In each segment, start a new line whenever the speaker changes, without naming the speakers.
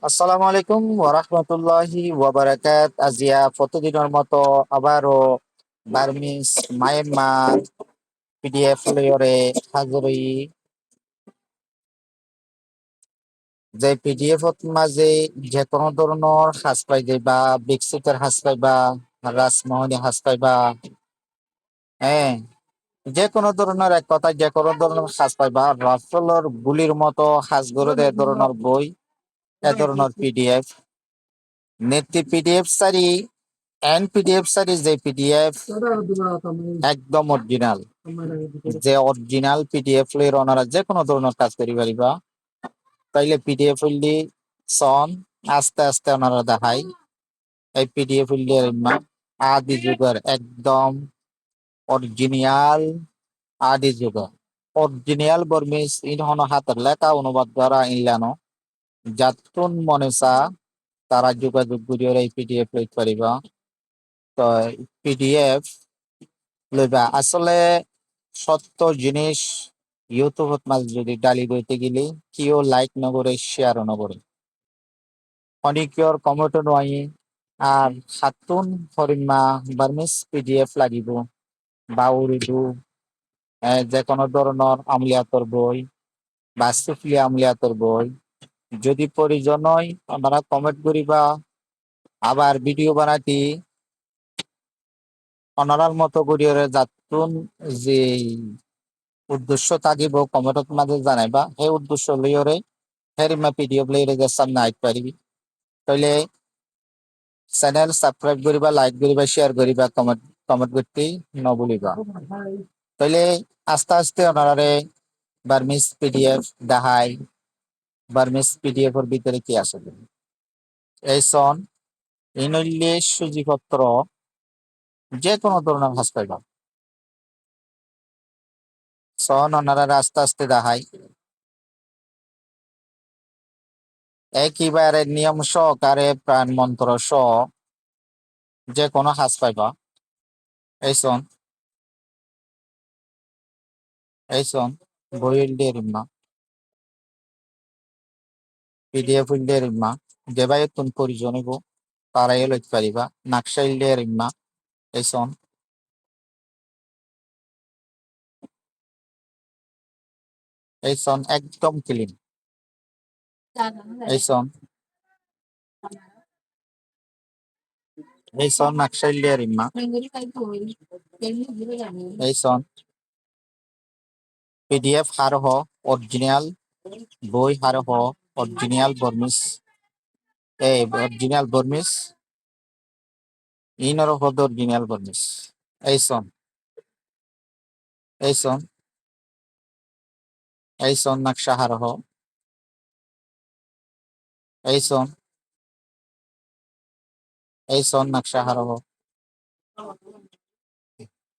আসসালামু আলাইকুম ওরহমতুল্লাহি ওয়াবারাকাত। আজিয়া প্রতিদিনের মতো আবারও বার্মিস মায়ানমার পিডিএফ লয়রে হাজরি। যে পিডিএফ মাঝে যে কোনো ধরনের সাজ পাইবে বা বিকশিতের সাজ পাইবা, রাজমোহনী সাজ পাইবা, হ্যাঁ, যে কোনো ধরনের এক কথায় যে কোনো ধরনের সাজ পাইবা। রাফেলর গুলির মতো সাজগরুদ এ ধরনের বই, এ ধরনের পিডিএফ নেতি পিডিএফ সারি এন পিডিএফ সারি যে পিডিএফ একদম অরিজিনাল, যে অরিজিনাল পিডিএফ লই ওনারা যে কোনো ধরনের কাজ করি পারিবা। তাইলে পিডিএফ হইলি সন আস্তে আস্তে ওনারা দেখাই এই পিডিএফ হইলি আদি যুগের একদম অরিজিনাল, আদি যুগের অরিজিনাল বর্মিস ইনহন হাতের লেখা অনুবাদ দ্বারা ইনলানো যাতুন মনেসা তারা যোগাযোগ করিয়ে এই পিডিএফ লইতে পারিবা। তো পিডিএফ লইবা আসলে সত্য জিনিস ইউটিউবত মাঝ যদি ডালি বইতে গেলে কেউ লাইক নগরে শেয়ারও নগরে অনেকের কমেন্টও নয়। আর সাতুন ফরিমা বার্মিস পিডিএফ লাগিব বা উর্দু, যে কোনো ধরনের আমলিয়াতর বই বা সুফলি আমলিয়াতর বই যদি প্রয়োজন হয় আপনারা কমেন্ট করিবা। আবার ভিডিও বানাতি অনারার মতো করিয়ে যাতুন যে উদ্দেশ্য থাকিব কমেন্টত মাঝে জানাইবা, সেই উদ্দেশ্য লইরে হেরিমা পিডিএফ লইরে যে সামনে আইতে পারিবি। তাইলে চ্যানেল সাবস্ক্রাইব করিবা, লাইক করিবা, শেয়ার করিবা, কমেন্ট কমেন্ট করতে নভুলিবা। তাইলে আস্তে আস্তে ওনারে বার্মিস পিডিএফ দেখাই। বার্মিস পিডিএফ এর ভিতরে কি আছে এই সন ইনল্লে সূচিপত্র যে কোনো ধরনের ভাষ পাইবা। সন ওনারা আস্তে আস্তে দেখাই একেবারে নিয়ম সহকারে প্রাণ মন্ত্র সহ যে কোনো হাজ পাইবা। এই সন বই উল্লে রিম্মা পিডিএফ উল্লে রিম্মা যেবাই তুন প্রয়োজন হইব তারাই লইতে পারিবা। নাকশা উল্লে রিম্মা এই সন একদম ক্লিন। এই সন নাকশা উল্লে রিম্মা এই সন পিডিএফ হার হ অরিজিনাল বই হার হ অরিজিনাল বর্মিস অরিজিনাল বর্মিস ইনর হদ অরিজিনাল বর্মিস এই সন এই সন নকশা হার হ এই নকশা হার হ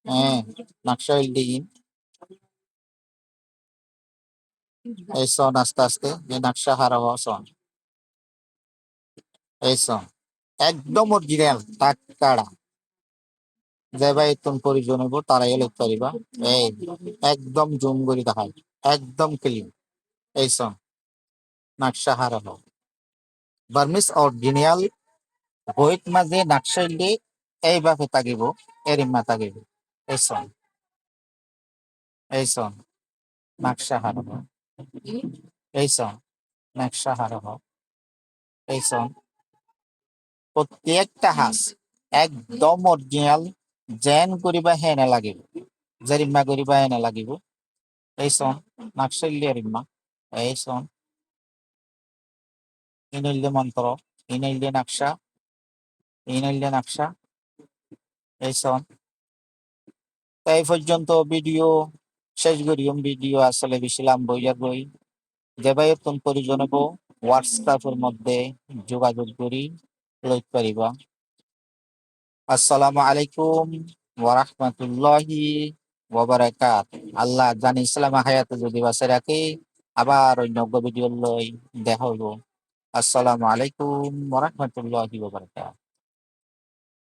হ্যাঁ নকশা উল্দিন এই আস্তে আস্তে এই নকশা হার হ এই একদম অরিজিনাল টাটকাড়া যে ভাই তুমি প্রয়োজন হইব তারাই লিখতে পারিবা। এই একদম জুম করে দেখাই একদম ক্লিন। এই নকশা হার হ বার্মিস অরিজিনাল বইত মাঝে নকশা উল্লি এইভাবে থাকিব এরিমা থাকিব। এই এই নকশা হার হ এই নকশা হার হ এই প্রত্যেকটা হাঁস একদম অরিজিনাল জেন করিবা হে নালাগিব, জেরিমা করিবা হে নালাগিব। এই নাকশল্য রিম্মা এই ইনল্য মন্ত্র ইনল্য নকশা ইনল্য নকশা এই এই পর্যন্ত ভিডিও শেষ করিম। ভিডিও আসলে বেশি লম্বা হইয়া গই যেভাবে তুমি প্রয়োজন হবো হোয়াটসঅ্যাপের মধ্যে যোগাযোগ করি লইতে পারিবা। আসসালামু আলাইকুম ওয়ারাহমাতুল্লাহি ওয়াবারাকাত। আল্লাহ জানি ইসলাম হায়াতে যদি বাঁচে রাখি আবার অন্য ভিডিও লই দেখা হইব। আসসালামু আলাইকুম ওয়ারাহমাতুল্লাহি ওয়াবারাকাত।